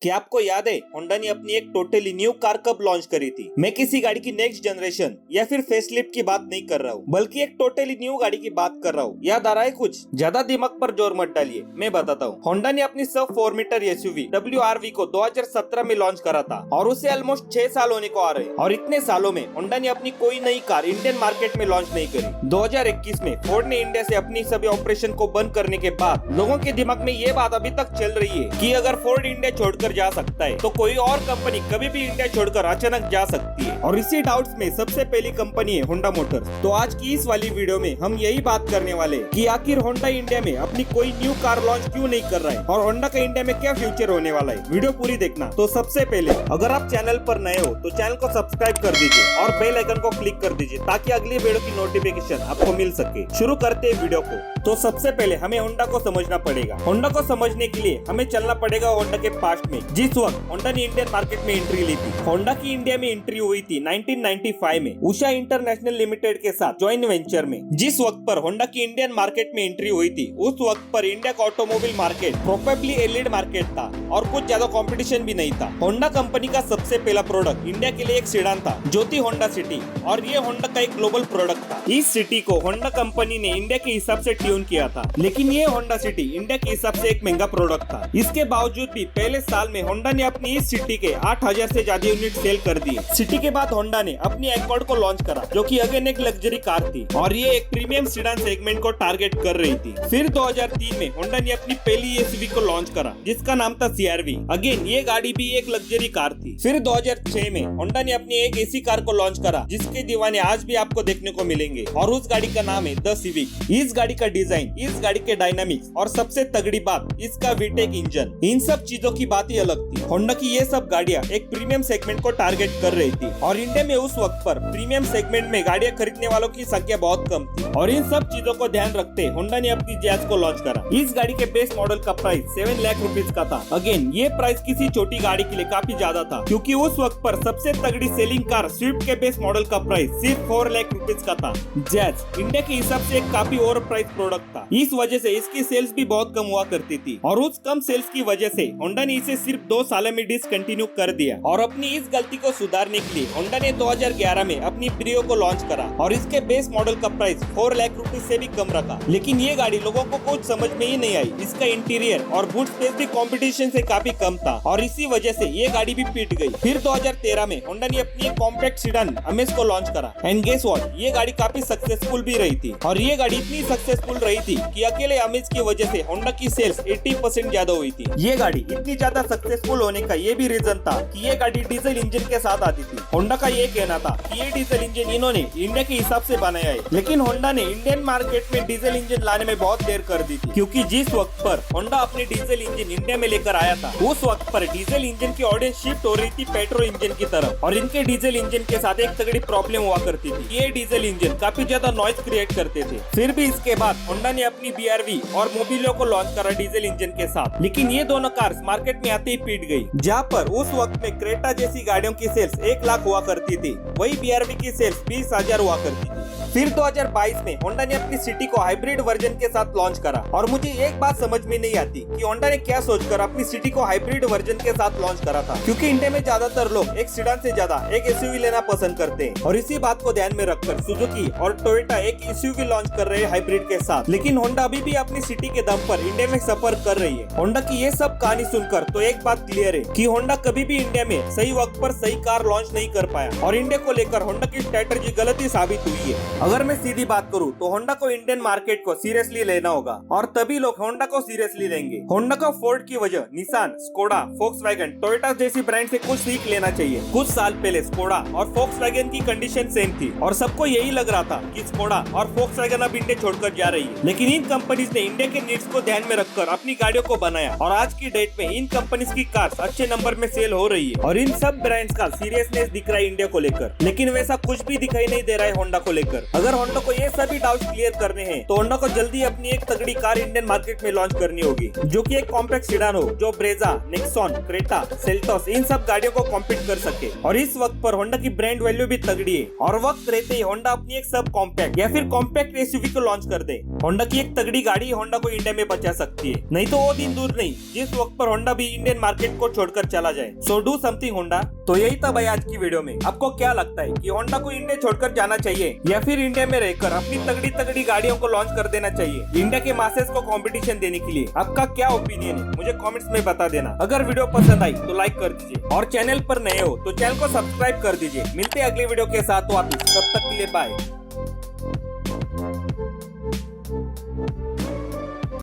क्या आपको याद है होंडा ने अपनी एक टोटली न्यू कार कब लॉन्च करी थी? मैं किसी गाड़ी की नेक्स्ट जनरेशन या फिर फेसलिफ्ट की बात नहीं कर रहा हूँ, बल्कि एक टोटली न्यू गाड़ी की बात कर रहा हूँ। याद आ रहा है कुछ? ज्यादा दिमाग पर जोर मत डालिए, मैं बताता हूँ। होंडा ने अपनी सब 4 मीटर एसयूवी WRV को 2017 में लॉन्च करा था और उसे ऑलमोस्ट 6 साल होने को आ रहे हैं। और इतने सालों में होंडा ने अपनी कोई नई कार इंडियन मार्केट में लॉन्च नहीं करी। 2021 में फोर्ड ने इंडिया से अपनी सभी ऑपरेशन को बंद करने के बाद लोगों के दिमाग में ये बात अभी तक चल रही है कि अगर फोर्ड इंडिया छोड़कर जा सकता है तो कोई और कंपनी कभी भी इंडिया छोड़कर अचानक जा सकती है। और इसी डाउट्स में सबसे पहली कंपनी है होंडा मोटर्स। तो आज की इस वाली वीडियो में हम यही बात करने वाले हैं कि आखिर होंडा इंडिया में अपनी कोई न्यू कार लॉन्च क्यों नहीं कर रहा है और होंडा का इंडिया में क्या फ्यूचर होने वाला है। वीडियो पूरी देखना। तो सबसे पहले अगर आप चैनल पर नए हो तो चैनल को सब्सक्राइब कर दीजिए और बेल आइकन को क्लिक कर दीजिए ताकि अगली वीडियो की नोटिफिकेशन आपको मिल सके। शुरू करते हैं वीडियो को। तो सबसे पहले हमें होंडा को समझना पड़ेगा। होंडा को समझने के लिए हमें चलना पड़ेगा होंडा के पास्ट में, जिस वक्त होंडा ने इंडियन मार्केट में एंट्री ली थी। होंडा की इंडिया में एंट्री हुई थी 1995 में उषा इंटरनेशनल लिमिटेड के साथ जॉइंट वेंचर में। जिस वक्त पर होंडा की इंडियन मार्केट में एंट्री हुई थी उस वक्त पर इंडिया का ऑटोमोबाइल मार्केट प्रोबेबली एलिड मार्केट था और कुछ ज्यादा कंपटीशन भी नहीं था। होंडा कंपनी का सबसे पहला प्रोडक्ट इंडिया के लिए एक सीडान था जो थी होंडा सिटी, और ये होंडा का एक ग्लोबल प्रोडक्ट था। इस सिटी को होंडा कंपनी ने इंडिया के हिसाब से ट्यून किया था, लेकिन ये होंडा सिटी इंडिया के हिसाब से एक महंगा प्रोडक्ट था। इसके बावजूद भी पहले साल में होंडा ने अपनी इस सिटी के 8000 से ज्यादा यूनिट सेल कर दिए। सिटी के बाद होंडा ने अपनी एकॉर्ड को लॉन्च करा जो कि अगेन एक लग्जरी कार थी और ये एक प्रीमियम सीडान सेगमेंट को टारगेट कर रही थी। फिर 2003 में होंडा ने अपनी पहली एसयूवी को लॉन्च करा जिसका नाम था CR-V। अगेन ये गाड़ी भी एक लग्जरी कार थी। फिर 2006 में होंडा ने अपनी एक एसी कार को लॉन्च करा जिसके दीवाने आज भी आपको देखने को मिलेंगे और उस गाड़ी का नाम है द सिविक। इस गाड़ी का डिजाइन, इस गाड़ी के डायनामिक्स और सबसे तगड़ी बात इसका वीटेक इंजन, इन सब चीजों की बात ही अलग थी। होंडा की ये सब गाड़ियां एक प्रीमियम सेगमेंट को टारगेट कर रही थी और इंडिया में उस वक्त पर प्रीमियम सेगमेंट में गाड़ियां खरीदने वालों की संख्या बहुत कम थी। और इन सब चीजों को ध्यान रखते होंडा ने अपनी जैज को लॉन्च करा। इस गाड़ी के बेस मॉडल का प्राइस 7 लाख रुपीज का था। अगेन ये प्राइस किसी छोटी गाड़ी के लिए काफी ज्यादा था क्योंकि उस वक्त पर सबसे तगड़ी सेलिंग कार स्विफ्ट के बेस मॉडल का प्राइस सिर्फ 4 लाख रुपीज का था। जैज इंडिया के हिसाब से एक काफी ओवर प्राइस प्रोडक्ट था, इस वजह से इसकी सेल्स भी बहुत कम हुआ करती थी और उस कम सेल्स की वजह से होंडा ने इसे सिर्फ 2 साल में डिसकंटिन्यू कर दिया। और अपनी इस गलती को सुधारने के लिए होंडा ने 2011 में अपनी ब्रियो को लॉन्च करा और इसके बेस मॉडल का प्राइस 4 लाख रुपीज से भी कम रखा। लेकिन ये गाड़ी लोगों को कुछ समझ में ही नहीं आई। इसका इंटीरियर और बूट स्पेस भी कंपटीशन से काफी कम था और इसी वजह से ये गाड़ी भी पीट गई। फिर 2013 में होंडा ने अपनी एक कॉम्पैक्ट सीडान अमेज को लॉन्च करा एंड गेस व्हाट, ये गाड़ी काफी सक्सेसफुल भी रही थी। और ये गाड़ी इतनी सक्सेसफुल रही थी कि अकेले अमेज की वजह से होंडा की सेल्स 80% ज्यादा हुई थी। ये गाड़ी इतनी ज्यादा सक्सेसफुल होने का ये भी रीजन था कि ये गाड़ी डीजल इंजन के साथ आती थी। होंडा का ये कहना था कि ये डीजल इंजन इन्होंने इंडिया के हिसाब से बनाया है, लेकिन होंडा ने इंडियन मार्केट में डीजल इंजन लाने में बहुत देर कर दी थी क्योंकि जिस वक्त पर होंडा अपने डीजल इंजन इंडिया में लेकर आया था उस वक्त पर डीजल इंजन की ऑडियंस शिफ्ट हो रही थी पेट्रोल इंजन की तरफ और इनके डीजल इंजन के साथ एक तगड़ी प्रॉब्लम हुआ करती थी। ये डीजल इंजन काफी ज्यादा नॉइज क्रिएट करते थे। फिर भी इसके बाद होंडा ने अपनी BRV और मोबिलो को लॉन्च करा डीजल इंजन के साथ, लेकिन ये दोनों कार्स मार्केट में आते ही पीट गई। जहाँ पर उस वक्त में क्रेटा जैसी गाड़ियों की सेल्स 1 लाख हुआ करती थी, वही BRV की सेल्स 20,000 हुआ करती थी। फिर 2022 में होंडा ने अपनी सिटी को हाइब्रिड वर्जन के साथ लॉन्च करा और मुझे एक बात समझ में नहीं आती कि होंडा ने क्या सोचकर अपनी सिटी को हाइब्रिड वर्जन के साथ लॉन्च करा था, क्योंकि इंडिया में ज्यादातर लोग एक सीडान से ज्यादा एक एसयूवी लेना पसंद करते हैं और इसी बात को ध्यान में रखकर सुजुकी और टोयोटा एक एसयूवी लॉन्च कर रहे हैं हाइब्रिड के साथ। लेकिन होंडा अभी भी अपनी सिटी के दम पर इंडिया में सफर कर रही है। होंडा की ये सब कहानी सुनकर तो एक बात क्लियर है कि होंडा कभी भी इंडिया में सही वक्त पर सही कार लॉन्च नहीं कर पाया और इंडिया को लेकर होंडा की स्ट्रेटजी गलत ही साबित हुई है। अगर मैं सीधी बात करूं तो होंडा को इंडियन मार्केट को सीरियसली लेना होगा और तभी लोग होंडा को सीरियसली लेंगे। होंडा को फोर्ड की वजह निसान, स्कोडा, फोक्सवैगन, टोयोटा जैसी ब्रांड से कुछ सीख लेना चाहिए। कुछ साल पहले स्कोडा और फोक्सवैगन की कंडीशन सेम थी और सबको यही लग रहा था कि स्कोडा और फोक्सवैगन अब इंडिया छोड़कर जा रही है, लेकिन इन कंपनीज ने इंडिया के नीड्स को ध्यान में रखकर अपनी गाड़ियों को बनाया और आज की डेट में इन कंपनीज की कार्स अच्छे नंबर में सेल हो रही है और इन सब ब्रांड्स का सीरियसनेस दिख रहा है इंडिया को लेकर, लेकिन वैसा कुछ भी दिखाई नहीं दे रहा है होंडा को लेकर। अगर होंडा को ये सभी डाउट क्लियर करने हैं तो होंडा को जल्दी अपनी एक तगड़ी कार इंडियन मार्केट में लॉन्च करनी होगी, जो कि एक कॉम्पैक्ट सीडान हो जो ब्रेजा, नेक्सॉन, क्रेटा, सेल्टोस इन सब गाड़ियों को कॉम्पीट कर सके। और इस वक्त पर होंडा की ब्रांड वैल्यू भी तगड़ी है और वक्त रहते ही होंडा अपनी एक सब कॉम्पैक्ट या फिर कॉम्पैक्ट एसयूवी को लॉन्च कर दे। होंडा की एक तगड़ी गाड़ी होंडा को इंडिया में बचा सकती है, नहीं तो वो दिन दूर नहीं जिस वक्त पर होंडा भी इंडियन मार्केट को छोड़कर चला जाए। So do something Honda. तो यही था भाई आज की वीडियो में। आपको क्या लगता है कि होंडा को इंडिया छोड़कर जाना चाहिए या फिर इंडिया में रहकर अपनी तगड़ी तगड़ी गाड़ियों को लॉन्च कर देना चाहिए इंडिया के मासेस को कंपटीशन देने के लिए? आपका क्या ओपिनियन है मुझे कमेंट्स में बता देना। अगर वीडियो पसंद आई तो लाइक कर दीजिए और चैनल पर नए हो तो चैनल को सब्सक्राइब कर दीजिए। मिलते हैं अगली वीडियो के साथ वापिस, तब तक के लिए बाय।